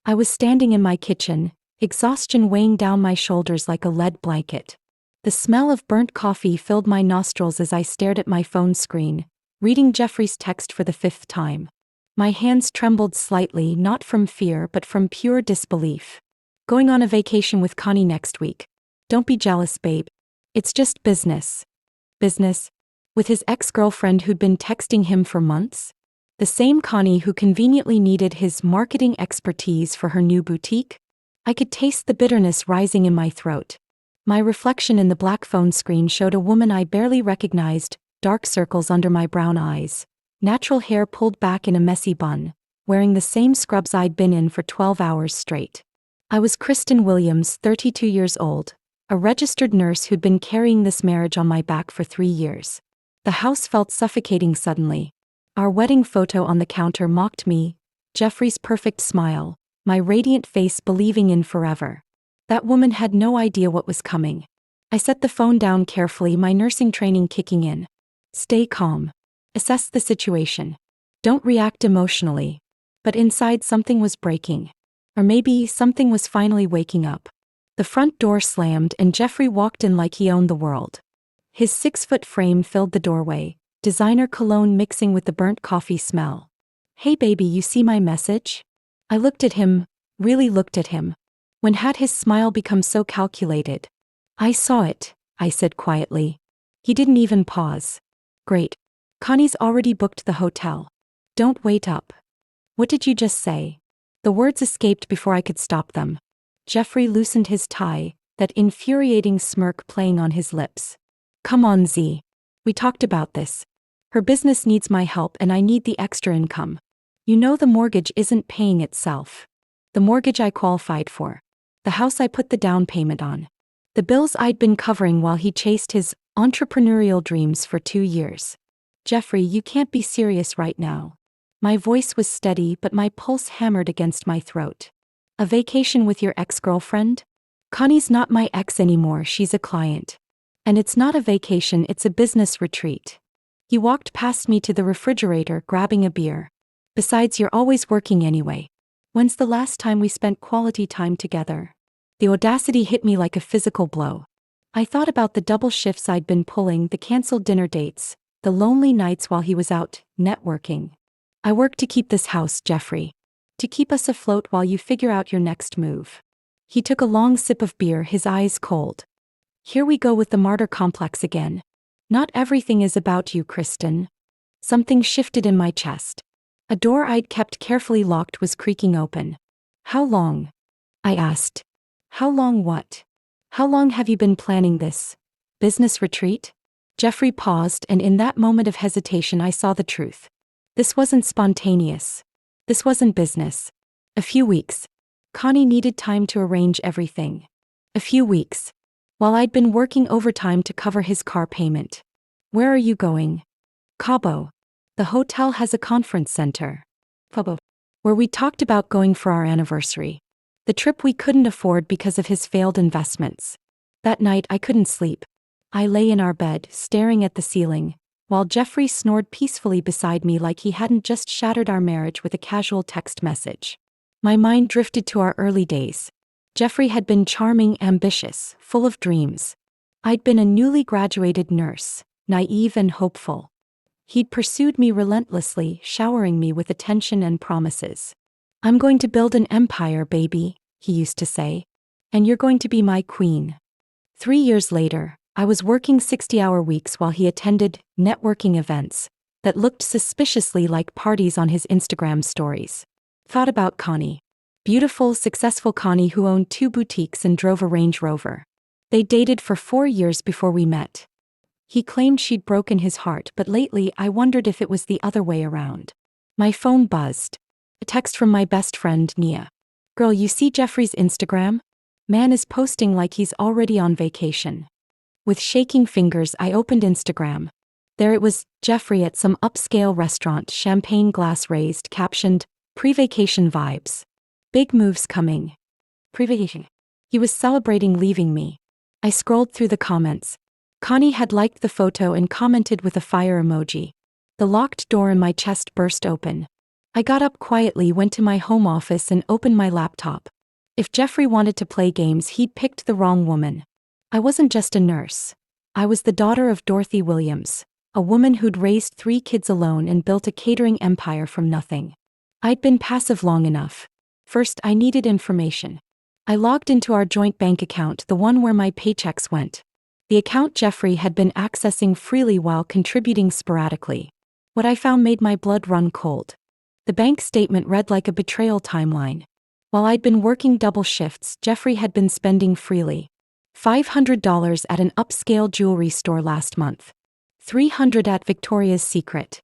I was standing in my kitchen, exhaustion weighing down my shoulders like a lead blanket. The smell of burnt coffee filled my nostrils as I stared at my phone screen, reading Jeffrey's text for the 5th time. My hands trembled slightly, not from fear but from pure disbelief. Going on a vacation with Connie next week. Don't be jealous, babe. It's just business. Business? With his ex-girlfriend who'd been texting him for months? The same Connie who conveniently needed his marketing expertise for her new boutique? I could taste the bitterness rising in my throat. My reflection in the black phone screen showed a woman I barely recognized, dark circles under my brown eyes, natural hair pulled back in a messy bun, wearing the same scrubs I'd been in for 12 hours straight. I was Kristen Williams, 32 years old, a registered nurse who'd been carrying this marriage on my back for 3 years. The house felt suffocating suddenly. Our wedding photo on the counter mocked me, Jeffrey's perfect smile, my radiant face believing in forever. That woman had no idea what was coming. I set the phone down carefully, my nursing training kicking in. Stay calm. Assess the situation. Don't react emotionally. But inside something was breaking. Or maybe something was finally waking up. The front door slammed and Jeffrey walked in like he owned the world. His 6-foot frame filled the doorway, designer cologne mixing with the burnt coffee smell. Hey baby, you see my message? I looked at him, really looked at him. When had his smile become so calculated? I saw it, I said quietly. He didn't even pause. Great. Connie's already booked the hotel. Don't wait up. What did you just say? The words escaped before I could stop them. Jeffrey loosened his tie, that infuriating smirk playing on his lips. Come on, Z. We talked about this. Her business needs my help and I need the extra income. You know the mortgage isn't paying itself. The mortgage I qualified for. The house I put the down payment on. The bills I'd been covering while he chased his entrepreneurial dreams for 2 years. Jeffrey, you can't be serious right now. My voice was steady but my pulse hammered against my throat. A vacation with your ex-girlfriend? Connie's not my ex anymore, she's a client. And it's not a vacation, it's a business retreat. He walked past me to the refrigerator grabbing a beer. Besides, you're always working anyway. When's the last time we spent quality time together? The audacity hit me like a physical blow. I thought about the double shifts I'd been pulling, the canceled dinner dates, the lonely nights while he was out, networking. I work to keep this house, Jeffrey. To keep us afloat while you figure out your next move. He took a long sip of beer, his eyes cold. Here we go with the martyr complex again. Not everything is about you, Kristen. Something shifted in my chest. A door I'd kept carefully locked was creaking open. How long? I asked. How long what? How long have you been planning this business retreat? Jeffrey paused, and in that moment of hesitation I saw the truth. This wasn't spontaneous. This wasn't business. A few weeks. Connie needed time to arrange everything. A few weeks. While I'd been working overtime to cover his car payment. Where are you going? Cabo. The hotel has a conference center. Cabo. Where we talked about going for our anniversary. The trip we couldn't afford because of his failed investments. That night I couldn't sleep. I lay in our bed, staring at the ceiling, while Jeffrey snored peacefully beside me like he hadn't just shattered our marriage with a casual text message. My mind drifted to our early days. Jeffrey had been charming, ambitious, full of dreams. I'd been a newly graduated nurse, naive and hopeful. He'd pursued me relentlessly, showering me with attention and promises. I'm going to build an empire, baby, he used to say. And you're going to be my queen. 3 years later, I was working 60-hour weeks while he attended networking events that looked suspiciously like parties on his Instagram stories. Thought about Connie. Beautiful, successful Connie who owned 2 boutiques and drove a Range Rover. They dated for 4 years before we met. He claimed she'd broken his heart, but lately I wondered if it was the other way around. My phone buzzed. A text from my best friend, Nia. Girl, you see Jeffrey's Instagram? Man is posting like he's already on vacation. With shaking fingers, I opened Instagram. There it was, Jeffrey at some upscale restaurant, champagne glass raised, captioned, pre-vacation vibes. Big moves coming. Pre-vacation. He was celebrating leaving me. I scrolled through the comments. Connie had liked the photo and commented with a fire emoji. The locked door in my chest burst open. I got up quietly, went to my home office, and opened my laptop. If Jeffrey wanted to play games, he'd picked the wrong woman. I wasn't just a nurse. I was the daughter of Dorothy Williams, a woman who'd raised 3 kids alone and built a catering empire from nothing. I'd been passive long enough. First, I needed information. I logged into our joint bank account, the one where my paychecks went. The account Jeffrey had been accessing freely while contributing sporadically. What I found made my blood run cold. The bank statement read like a betrayal timeline. While I'd been working double shifts, Jeffrey had been spending freely. $500 at an upscale jewelry store last month. $300 at Victoria's Secret.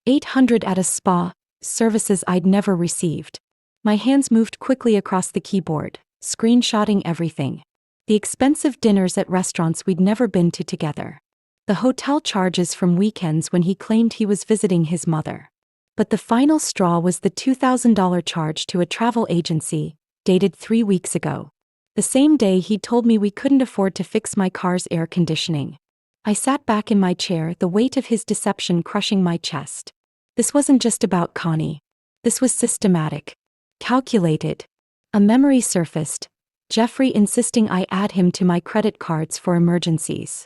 $800 at a spa, services I'd never received. My hands moved quickly across the keyboard, screenshotting everything. The expensive dinners at restaurants we'd never been to together. The hotel charges from weekends when he claimed he was visiting his mother. But the final straw was the $2,000 charge to a travel agency, dated 3 weeks ago. The same day he'd told me we couldn't afford to fix my car's air conditioning. I sat back in my chair, the weight of his deception crushing my chest. This wasn't just about Connie. This was systematic. Calculated. A memory surfaced, Jeffrey insisting I add him to my credit cards for emergencies.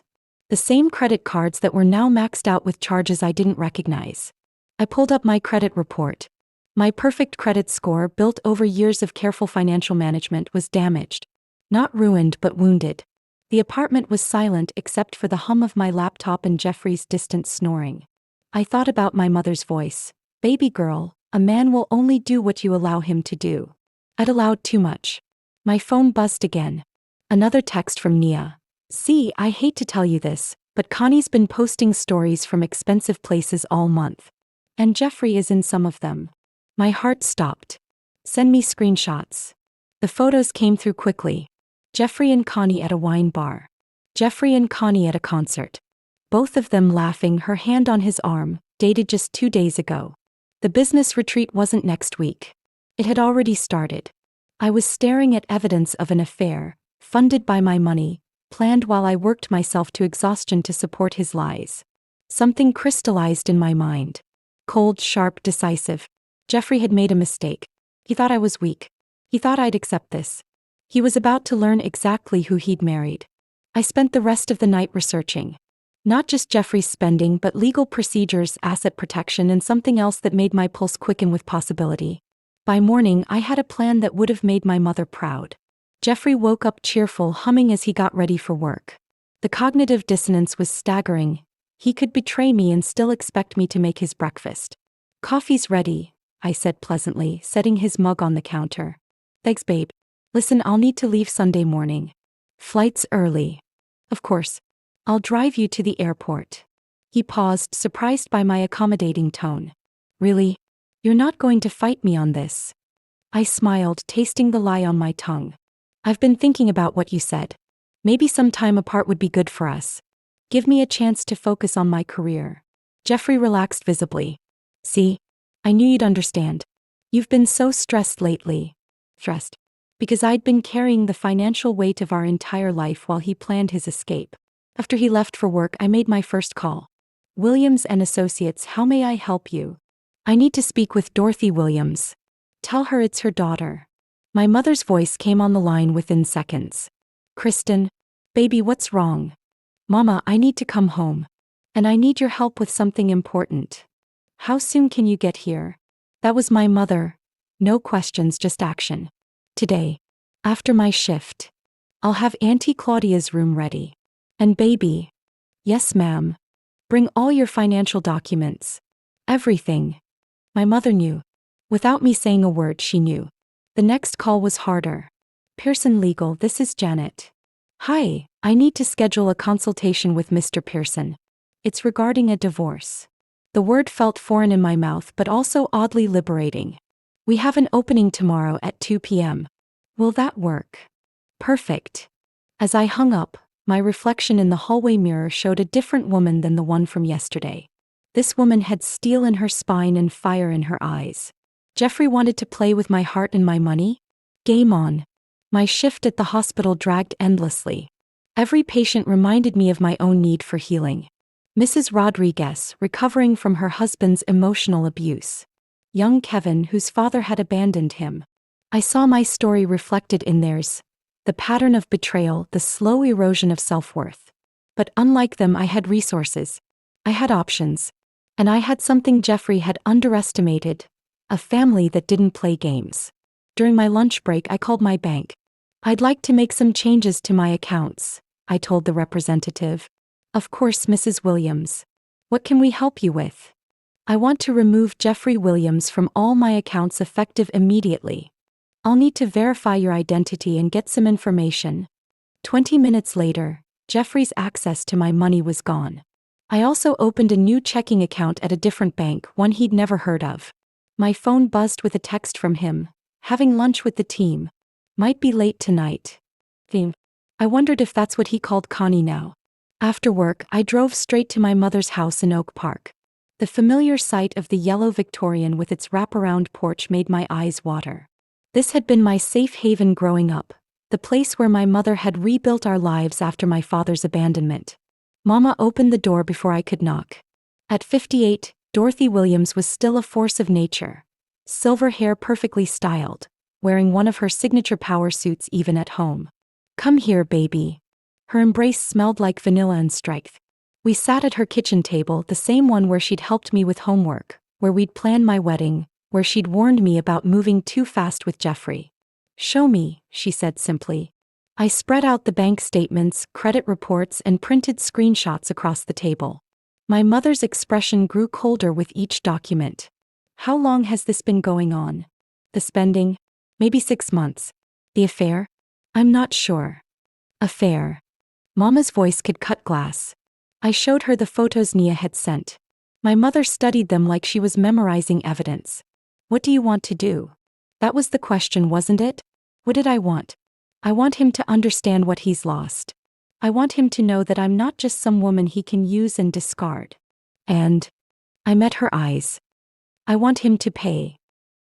The same credit cards that were now maxed out with charges I didn't recognize. I pulled up my credit report. My perfect credit score, built over years of careful financial management, was damaged. Not ruined, but wounded. The apartment was silent except for the hum of my laptop and Jeffrey's distant snoring. I thought about my mother's voice. Baby girl, a man will only do what you allow him to do. I'd allowed too much. My phone buzzed again. Another text from Nia. See, I hate to tell you this, but Connie's been posting stories from expensive places all month. And Jeffrey is in some of them. My heart stopped. Send me screenshots. The photos came through quickly. Jeffrey and Connie at a wine bar. Jeffrey and Connie at a concert. Both of them laughing, her hand on his arm, dated just 2 days ago. The business retreat wasn't next week. It had already started. I was staring at evidence of an affair, funded by my money, planned while I worked myself to exhaustion to support his lies. Something crystallized in my mind. Cold, sharp, decisive. Jeffrey had made a mistake. He thought I was weak. He thought I'd accept this. He was about to learn exactly who he'd married. I spent the rest of the night researching. Not just Jeffrey's spending, but legal procedures, asset protection, and something else that made my pulse quicken with possibility. By morning, I had a plan that would have made my mother proud. Jeffrey woke up cheerful, humming as he got ready for work. The cognitive dissonance was staggering. He could betray me and still expect me to make his breakfast. Coffee's ready, I said pleasantly, setting his mug on the counter. Thanks, babe. Listen, I'll need to leave Sunday morning. Flight's early. Of course. I'll drive you to the airport. He paused, surprised by my accommodating tone. Really? You're not going to fight me on this? I smiled, tasting the lie on my tongue. I've been thinking about what you said. Maybe some time apart would be good for us. Give me a chance to focus on my career. Jeffrey relaxed visibly. See? I knew you'd understand. You've been so stressed lately. Stressed. Because I'd been carrying the financial weight of our entire life while he planned his escape. After he left for work, I made my first call. Williams and Associates, how may I help you? I need to speak with Dorothy Williams. Tell her it's her daughter. My mother's voice came on the line within seconds. Kristen, baby, what's wrong? Mama, I need to come home. And I need your help with something important. How soon can you get here? That was my mother. No questions, just action. Today. After my shift. I'll have Auntie Claudia's room ready. And baby. Yes, ma'am. Bring all your financial documents. Everything. My mother knew. Without me saying a word, she knew. The next call was harder. Pearson Legal, this is Janet. Hi, I need to schedule a consultation with Mr. Pearson. It's regarding a divorce. The word felt foreign in my mouth, but also oddly liberating. We have an opening tomorrow at 2 p.m. Will that work? Perfect. As I hung up, my reflection in the hallway mirror showed a different woman than the one from yesterday. This woman had steel in her spine and fire in her eyes. Jeffrey wanted to play with my heart and my money? Game on. My shift at the hospital dragged endlessly. Every patient reminded me of my own need for healing. Mrs. Rodriguez, recovering from her husband's emotional abuse. young Kevin whose father had abandoned him. I saw my story reflected in theirs. The pattern of betrayal, the slow erosion of self-worth. But unlike them, I had resources. I had options. And I had something Jeffrey had underestimated: a family that didn't play games. During my lunch break, I called my bank. "I'd like to make some changes to my accounts," I told the representative. "Of course, Mrs. Williams. What can we help you with?" "I want to remove Jeffrey Williams from all my accounts effective immediately. I'll need to verify your identity and get some information." 20 minutes later, Jeffrey's access to my money was gone. I also opened a new checking account at a different bank, one he'd never heard of. My phone buzzed with a text from him. "Having lunch with the team. Might be late tonight." I wondered if that's what he called Connie now. After work, I drove straight to my mother's house in Oak Park. The familiar sight of the yellow Victorian with its wraparound porch made my eyes water. This had been my safe haven growing up, the place where my mother had rebuilt our lives after my father's abandonment. Mama opened the door before I could knock. At 58, Dorothy Williams was still a force of nature. Silver hair perfectly styled, wearing one of her signature power suits even at home. "Come here, baby." Her embrace smelled like vanilla and strength. We sat at her kitchen table, the same one where she'd helped me with homework, where we'd planned my wedding, where she'd warned me about moving too fast with Jeffrey. "Show me," she said simply. I spread out the bank statements, credit reports, and printed screenshots across the table. My mother's expression grew colder with each document. "How long has this been going on?" "The spending? Maybe 6 months. "The affair?" "I'm not sure." "Affair." Mama's voice could cut glass. I showed her the photos Nia had sent. My mother studied them like she was memorizing evidence. "What do you want to do?" That was the question, wasn't it? What did I want? I want him to understand what he's lost. I want him to know that I'm not just some woman he can use and discard. And I met her eyes. I want him to pay.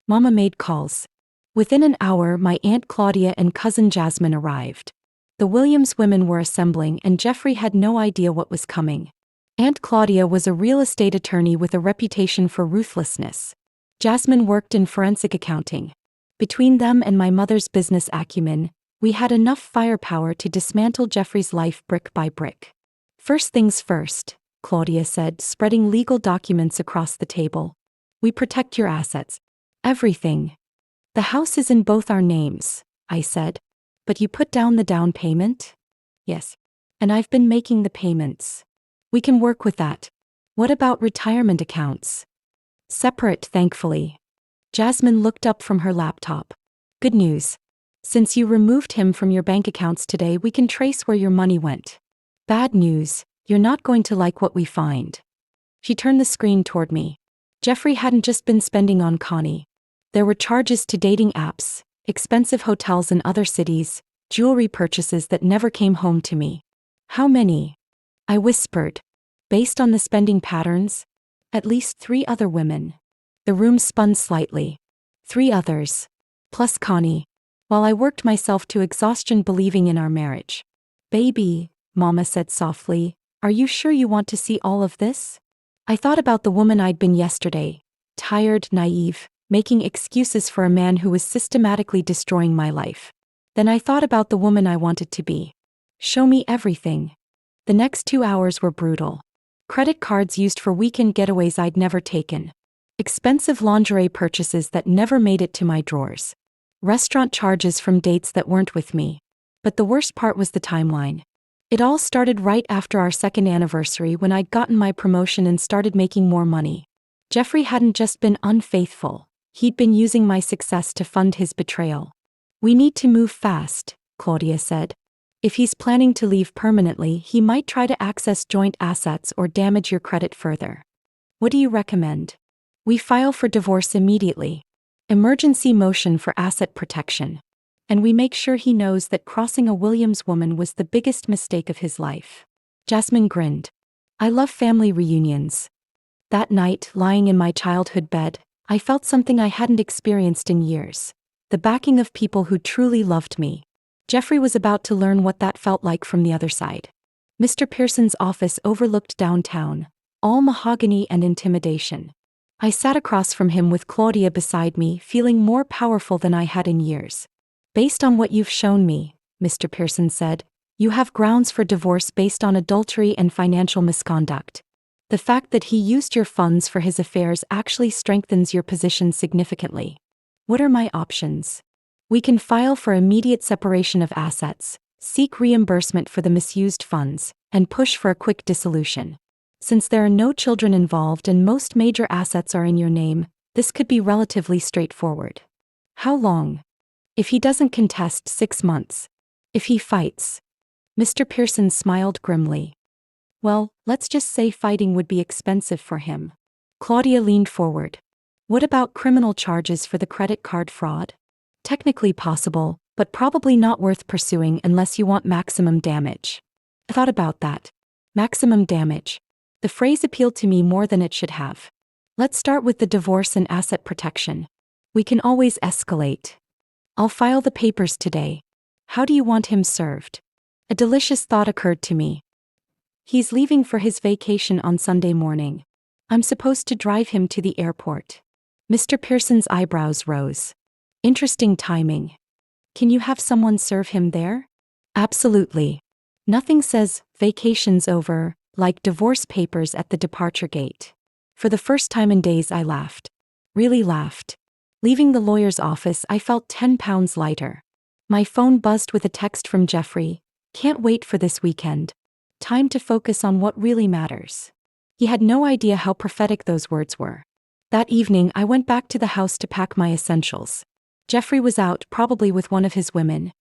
Mama made calls. Within an hour, my Aunt Claudia and cousin Jasmine arrived. The Williams women were assembling, and Jeffrey had no idea what was coming. Aunt Claudia was a real estate attorney with a reputation for ruthlessness. Jasmine worked in forensic accounting. Between them and my mother's business acumen, we had enough firepower to dismantle Jeffrey's life brick by brick. "First things first," Claudia said, spreading legal documents across the table. "We protect your assets. Everything." "The house is in both our names," I said. "But you put down the down payment?" "Yes. And I've been making the payments." "We can work with that." "What about retirement accounts?" "Separate, thankfully." Jasmine looked up from her laptop. "Good news. Since you removed him from your bank accounts today, we can trace where your money went." "Bad news. You're not going to like what we find." She turned the screen toward me. Jeffrey hadn't just been spending on Connie. There were charges to dating apps, expensive hotels in other cities, jewelry purchases that never came home to me. "How many?" I whispered. "Based on the spending patterns, at least 3 other women." The room spun slightly. 3 others. Plus Connie. While I worked myself to exhaustion believing in our marriage. "Baby," Mama said softly, "are you sure you want to see all of this?" I thought about the woman I'd been yesterday. Tired, naive, making excuses for a man who was systematically destroying my life. Then I thought about the woman I wanted to be. "Show me everything." The next 2 hours were brutal. Credit cards used for weekend getaways I'd never taken. Expensive lingerie purchases that never made it to my drawers. Restaurant charges from dates that weren't with me. But the worst part was the timeline. It all started right after our 2nd anniversary, when I'd gotten my promotion and started making more money. Jeffrey hadn't just been unfaithful, he'd been using my success to fund his betrayal. "We need to move fast," Claudia said. "If he's planning to leave permanently, he might try to access joint assets or damage your credit further." "What do you recommend?" "We file for divorce immediately. Emergency motion for asset protection. And we make sure he knows that crossing a Williams woman was the biggest mistake of his life." Jasmine grinned. "I love family reunions." That night, lying in my childhood bed, I felt something I hadn't experienced in years. The backing of people who truly loved me. Jeffrey was about to learn what that felt like from the other side. Mr. Pearson's office overlooked downtown, all mahogany and intimidation. I sat across from him with Claudia beside me, feeling more powerful than I had in years. Based on what you've shown me, Mr. Pearson said, you have grounds for divorce based on adultery and financial misconduct. The fact that he used your funds for his affairs actually strengthens your position significantly. What are my options? We can file for immediate separation of assets, seek reimbursement for the misused funds, and push for a quick dissolution. Since there are no children involved and most major assets are in your name, this could be relatively straightforward. How long? If he doesn't contest, 6 months. If he fights? Mr. Pearson smiled grimly. Well, let's just say fighting would be expensive for him. Claudia leaned forward. What about criminal charges for the credit card fraud? Technically possible, but probably not worth pursuing unless you want maximum damage. I thought about that. Maximum damage. The phrase appealed to me more than it should have. Let's start with the divorce and asset protection. We can always escalate. I'll file the papers today. How do you want him served? A delicious thought occurred to me. He's leaving for his vacation on Sunday morning. I'm supposed to drive him to the airport. Mr. Pearson's eyebrows rose. Interesting timing. Can you have someone serve him there? Absolutely. Nothing says vacation's over like divorce papers at the departure gate. For the first time in days I laughed. Really laughed. Leaving the lawyer's office, I felt 10 pounds lighter. My phone buzzed with a text from Jeffrey. Can't wait for this weekend. Time to focus on what really matters. He had no idea how prophetic those words were. That evening, I went back to the house to pack my essentials. Jeffrey was out, probably with one of his women.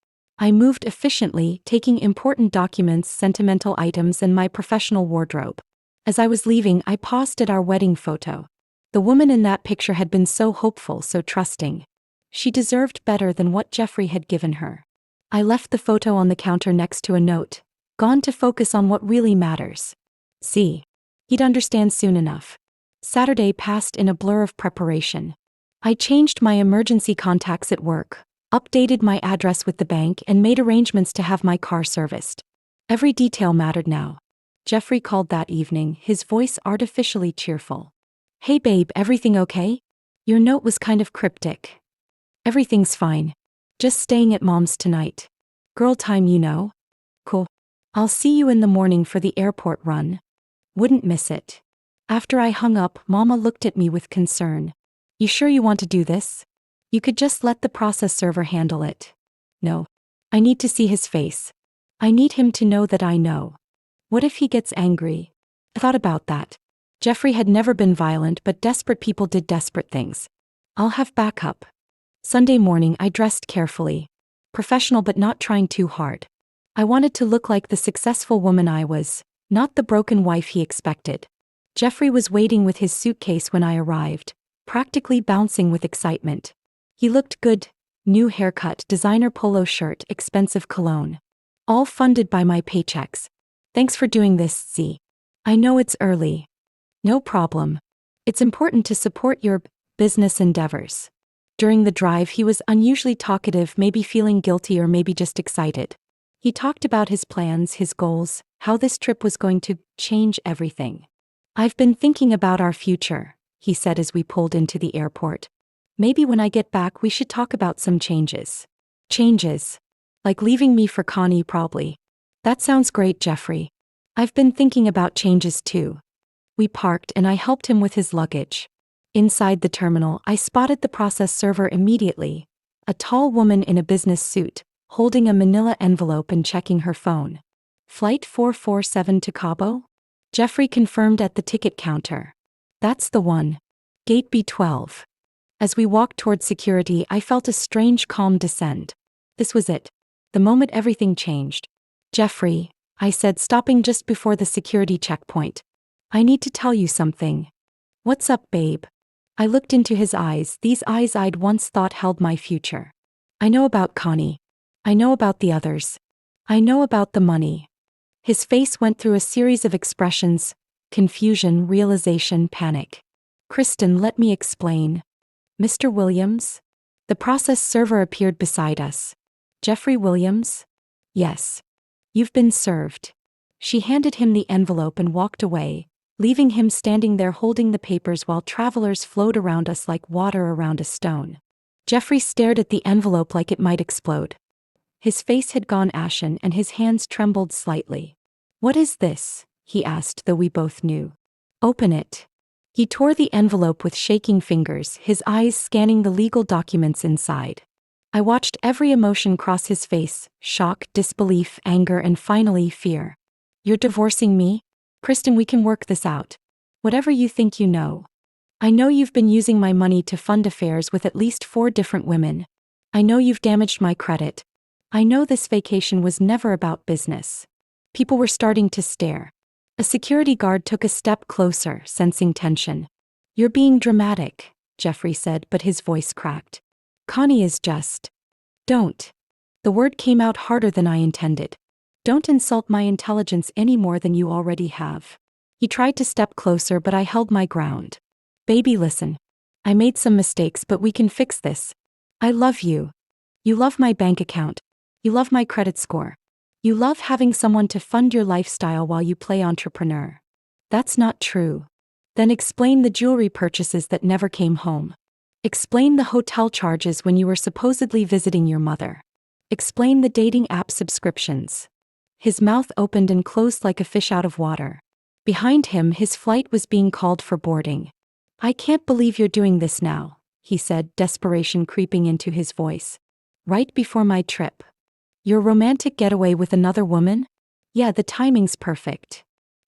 I moved efficiently, taking important documents, sentimental items, and my professional wardrobe. As I was leaving, I paused at our wedding photo. The woman in that picture had been so hopeful, so trusting. She deserved better than what Jeffrey had given her. I left the photo on the counter next to a note. Gone to focus on what really matters. See. He'd understand soon enough. Saturday passed in a blur of preparation. I changed my emergency contacts at work, updated my address with the bank, and made arrangements to have my car serviced. Every detail mattered now. Jeffrey called that evening, his voice artificially cheerful. Hey babe, everything okay? Your note was kind of cryptic. Everything's fine. Just staying at mom's tonight. Girl time, you know. Cool. I'll see you in the morning for the airport run. Wouldn't miss it. After I hung up, Mama looked at me with concern. You sure you want to do this? You could just let the process server handle it. No. I need to see his face. I need him to know that I know. What if he gets angry? I thought about that. Jeffrey had never been violent, but desperate people did desperate things. I'll have backup. Sunday morning, I dressed carefully. Professional but not trying too hard. I wanted to look like the successful woman I was, not the broken wife he expected. Jeffrey was waiting with his suitcase when I arrived, practically bouncing with excitement. He looked good. New haircut, designer polo shirt, expensive cologne. All funded by my paychecks. Thanks for doing this, Z. I know it's early. No problem. It's important to support your business endeavors. During the drive, he was unusually talkative, maybe feeling guilty or maybe just excited. He talked about his plans, his goals, how this trip was going to change everything. I've been thinking about our future, he said as we pulled into the airport. Maybe when I get back, we should talk about some changes. Changes? Like leaving me for Connie, probably. That sounds great, Jeffrey. I've been thinking about changes too. We parked and I helped him with his luggage. Inside the terminal, I spotted the process server immediately. A tall woman in a business suit, holding a manila envelope and checking her phone. Flight 447 to Cabo? Jeffrey confirmed at the ticket counter. That's the one. Gate B12. As we walked toward security, I felt a strange calm descend. This was it. The moment everything changed. Jeffrey, I said, stopping just before the security checkpoint. I need to tell you something. What's up, babe? I looked into his eyes, these eyes I'd once thought held my future. I know about Connie. I know about the others. I know about the money. His face went through a series of expressions: confusion, realization, panic. Kristen, let me explain. Mr. Williams? The process server appeared beside us. Jeffrey Williams? Yes. You've been served. She handed him the envelope and walked away, leaving him standing there holding the papers while travelers flowed around us like water around a stone. Jeffrey stared at the envelope like it might explode. His face had gone ashen and his hands trembled slightly. "What is this?" he asked, though we both knew. "Open it." He tore the envelope with shaking fingers, his eyes scanning the legal documents inside. I watched every emotion cross his face: shock, disbelief, anger, and finally fear. "You're divorcing me? Kristen, we can work this out. Whatever you think you know. I know you've been using my money to fund affairs with at least 4 different women. I know you've damaged my credit. I know this vacation was never about business." People were starting to stare. A security guard took a step closer, sensing tension. "You're being dramatic," Jeffrey said, but his voice cracked. "Connie is just..." "Don't." The word came out harder than I intended. "Don't insult my intelligence any more than you already have." He tried to step closer, but I held my ground. "Baby, listen. I made some mistakes, but we can fix this. I love you. You love my bank account. You love my credit score. You love having someone to fund your lifestyle while you play entrepreneur." "That's not true." "Then explain the jewelry purchases that never came home. Explain the hotel charges when you were supposedly visiting your mother. Explain the dating app subscriptions." His mouth opened and closed like a fish out of water. Behind him, his flight was being called for boarding. "I can't believe you're doing this now," he said, desperation creeping into his voice. "Right before my trip. Your romantic getaway with another woman? Yeah, the timing's perfect.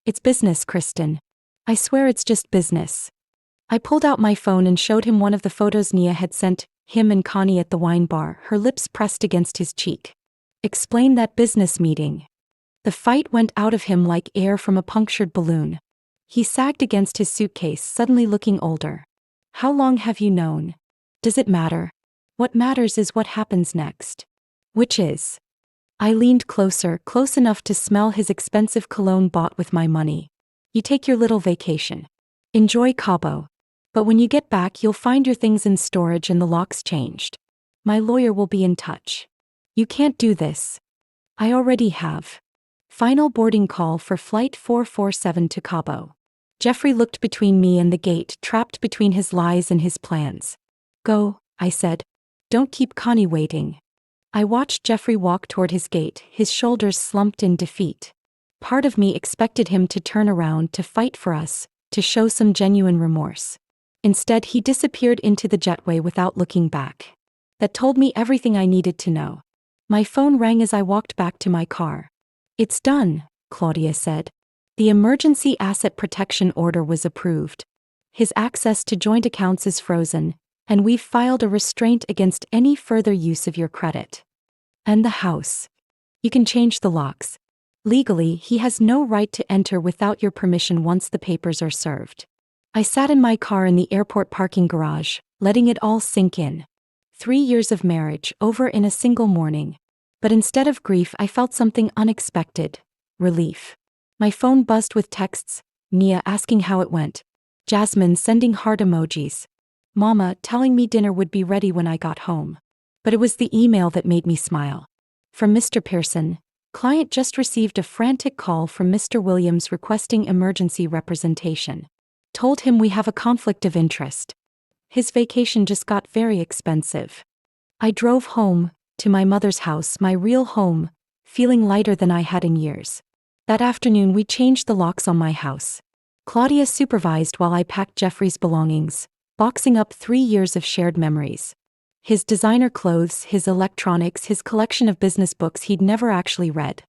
It's business, Kristen. I swear it's just business." I pulled out my phone and showed him one of the photos Nia had sent him and Connie at the wine bar, her lips pressed against his cheek. "Explain that business meeting." The fight went out of him like air from a punctured balloon. He sagged against his suitcase, suddenly looking older. "How long have you known? Does it matter? What matters is what happens next." "Which is?" I leaned closer, close enough to smell his expensive cologne bought with my money. "You take your little vacation. Enjoy Cabo. But when you get back, you'll find your things in storage and the locks changed. My lawyer will be in touch. You can't do this." "I already have. Final boarding call for Flight 447 to Cabo." Jeffrey looked between me and the gate, trapped between his lies and his plans. "Go," I said. "Don't keep Connie waiting." I watched Jeffrey walk toward his gate, his shoulders slumped in defeat. Part of me expected him to turn around, to fight for us, to show some genuine remorse. Instead, he disappeared into the jetway without looking back. That told me everything I needed to know. My phone rang as I walked back to my car. "It's done," Claudia said. "The emergency asset protection order was approved. His access to joint accounts is frozen, and we've filed a restraint against any further use of your credit. And the house. You can change the locks. Legally, he has no right to enter without your permission once the papers are served." I sat in my car in the airport parking garage, letting it all sink in. 3 years of marriage, over in a single morning. But instead of grief, I felt something unexpected: relief. My phone buzzed with texts: Nia asking how it went, Jasmine sending heart emojis, Mama telling me dinner would be ready when I got home. But it was the email that made me smile. From Mr. Pearson, client just received a frantic call from Mr. Williams requesting emergency representation. Told him we have a conflict of interest. His vacation just got very expensive. I drove home, to my mother's house, my real home, feeling lighter than I had in years. That afternoon we changed the locks on my house. Claudia supervised while I packed Jeffrey's belongings, boxing up 3 years of shared memories. His designer clothes, his electronics, his collection of business books he'd never actually read.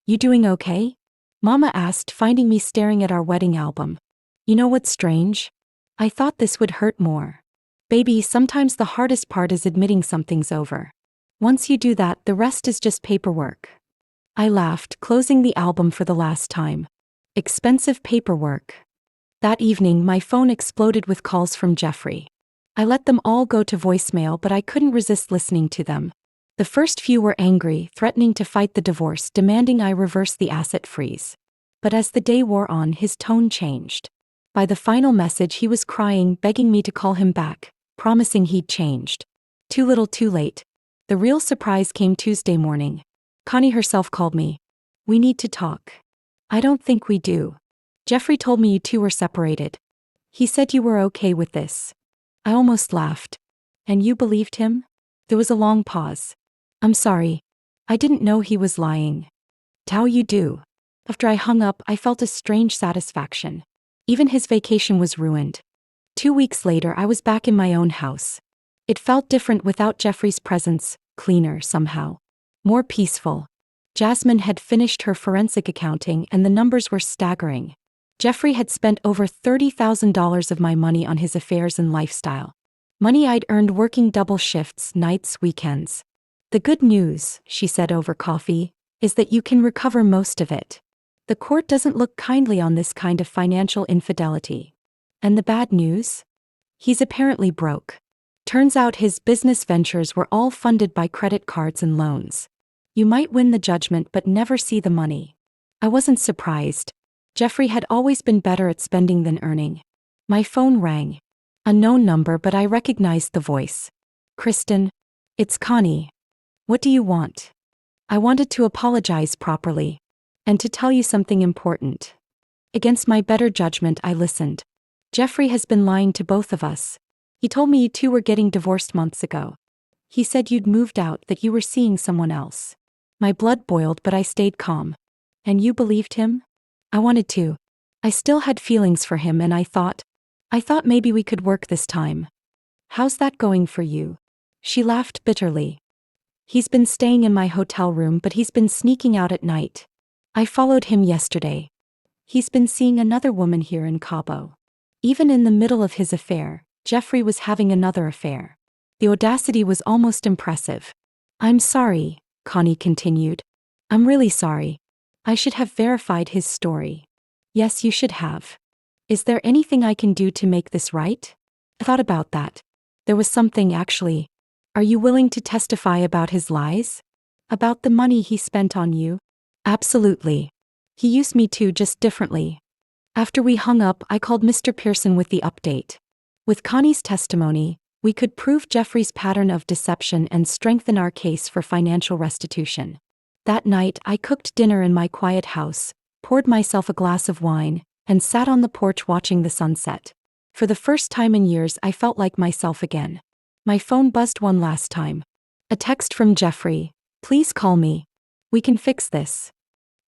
"You doing okay?" Mama asked, finding me staring at our wedding album. "You know what's strange? I thought this would hurt more. Baby, sometimes the hardest part is admitting something's over. Once you do that, the rest is just paperwork." I laughed, closing the album for the last time. Expensive paperwork. That evening, my phone exploded with calls from Jeffrey. I let them all go to voicemail, but I couldn't resist listening to them. The first few were angry, threatening to fight the divorce, demanding I reverse the asset freeze. But as the day wore on, his tone changed. By the final message, he was crying, begging me to call him back, promising he'd changed. Too little, too late. The real surprise came Tuesday morning. Connie herself called me. "We need to talk." "I don't think we do." Jeffrey told me you two were separated. He said you were okay with this. I almost laughed. And you believed him? There was a long pause. I'm sorry. I didn't know he was lying. How you do? After I hung up, I felt a strange satisfaction. Even his vacation was ruined. 2 weeks later, I was back in my own house. It felt different without Jeffrey's presence, cleaner somehow. More peaceful. Jasmine had finished her forensic accounting and the numbers were staggering. Jeffrey had spent over $30,000 of my money on his affairs and lifestyle. Money I'd earned working double shifts, nights, weekends. The good news, she said over coffee, is that you can recover most of it. The court doesn't look kindly on this kind of financial infidelity. And the bad news? He's apparently broke. Turns out his business ventures were all funded by credit cards and loans. You might win the judgment but never see the money. I wasn't surprised. Jeffrey had always been better at spending than earning. My phone rang. A known number, but I recognized the voice. Kristen, it's Connie. What do you want? I wanted to apologize properly. And to tell you something important. Against my better judgment, I listened. Jeffrey has been lying to both of us. He told me you two were getting divorced months ago. He said you'd moved out, that you were seeing someone else. My blood boiled, but I stayed calm. And you believed him? I wanted to. I still had feelings for him and I thought maybe we could work this time. How's that going for you? She laughed bitterly. He's been staying in my hotel room, but he's been sneaking out at night. I followed him yesterday. He's been seeing another woman here in Cabo. Even in the middle of his affair, Jeffrey was having another affair. The audacity was almost impressive. I'm sorry, Connie continued. I'm really sorry. I should have verified his story. Yes, you should have. Is there anything I can do to make this right? I thought about that. There was something actually. Are you willing to testify about his lies? About the money he spent on you? Absolutely. He used me too, just differently. After we hung up, I called Mr. Pearson with the update. With Connie's testimony, we could prove Jeffrey's pattern of deception and strengthen our case for financial restitution. That night, I cooked dinner in my quiet house, poured myself a glass of wine, and sat on the porch watching the sunset. For the first time in years, I felt like myself again. My phone buzzed one last time. A text from Jeffrey. Please call me. We can fix this.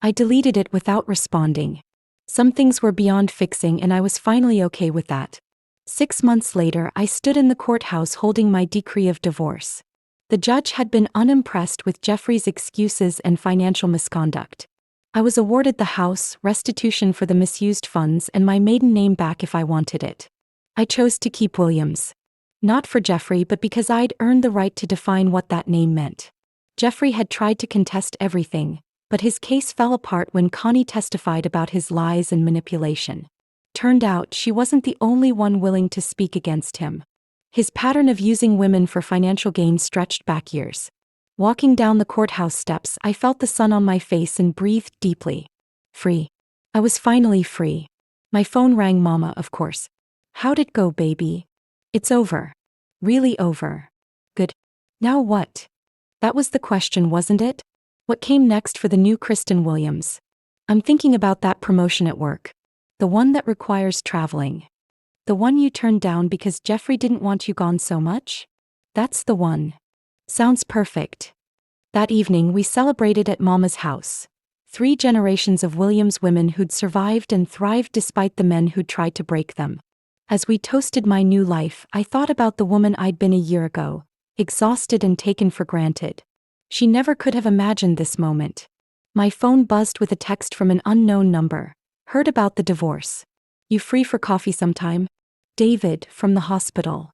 I deleted it without responding. Some things were beyond fixing and I was finally okay with that. 6 months later, I stood in the courthouse holding my decree of divorce. The judge had been unimpressed with Jeffrey's excuses and financial misconduct. I was awarded the house, restitution for the misused funds, and my maiden name back if I wanted it. I chose to keep Williams. Not for Jeffrey, but because I'd earned the right to define what that name meant. Jeffrey had tried to contest everything, but his case fell apart when Connie testified about his lies and manipulation. Turned out she wasn't the only one willing to speak against him. His pattern of using women for financial gain stretched back years. Walking down the courthouse steps, I felt the sun on my face and breathed deeply. Free. I was finally free. My phone rang. Mama, of course. How'd it go, baby? It's over. Really over. Good. Now what? That was the question, wasn't it? What came next for the new Kristen Williams? I'm thinking about that promotion at work. The one that requires traveling. The one you turned down because Jeffrey didn't want you gone so much? That's the one. Sounds perfect. That evening we celebrated at Mama's house. 3 generations of Williams women who'd survived and thrived despite the men who'd tried to break them. As we toasted my new life, I thought about the woman I'd been a year ago, exhausted and taken for granted. She never could have imagined this moment. My phone buzzed with a text from an unknown number. Heard about the divorce. You free for coffee sometime? David, from the hospital.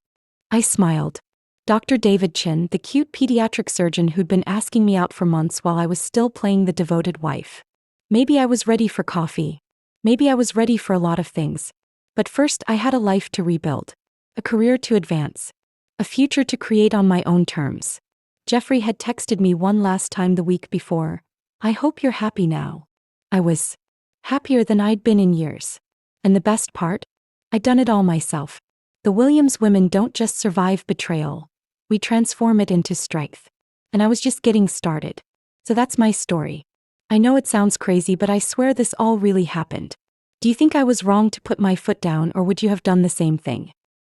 I smiled. Dr. David Chin, the cute pediatric surgeon who'd been asking me out for months while I was still playing the devoted wife. Maybe I was ready for coffee. Maybe I was ready for a lot of things. But first I had a life to rebuild. A career to advance. A future to create on my own terms. Jeffrey had texted me one last time the week before. I hope you're happy now. I was happier than I'd been in years. And the best part? I'd done it all myself. The Williams women don't just survive betrayal. We transform it into strength. And I was just getting started. So that's my story. I know it sounds crazy, but I swear this all really happened. Do you think I was wrong to put my foot down, or would you have done the same thing?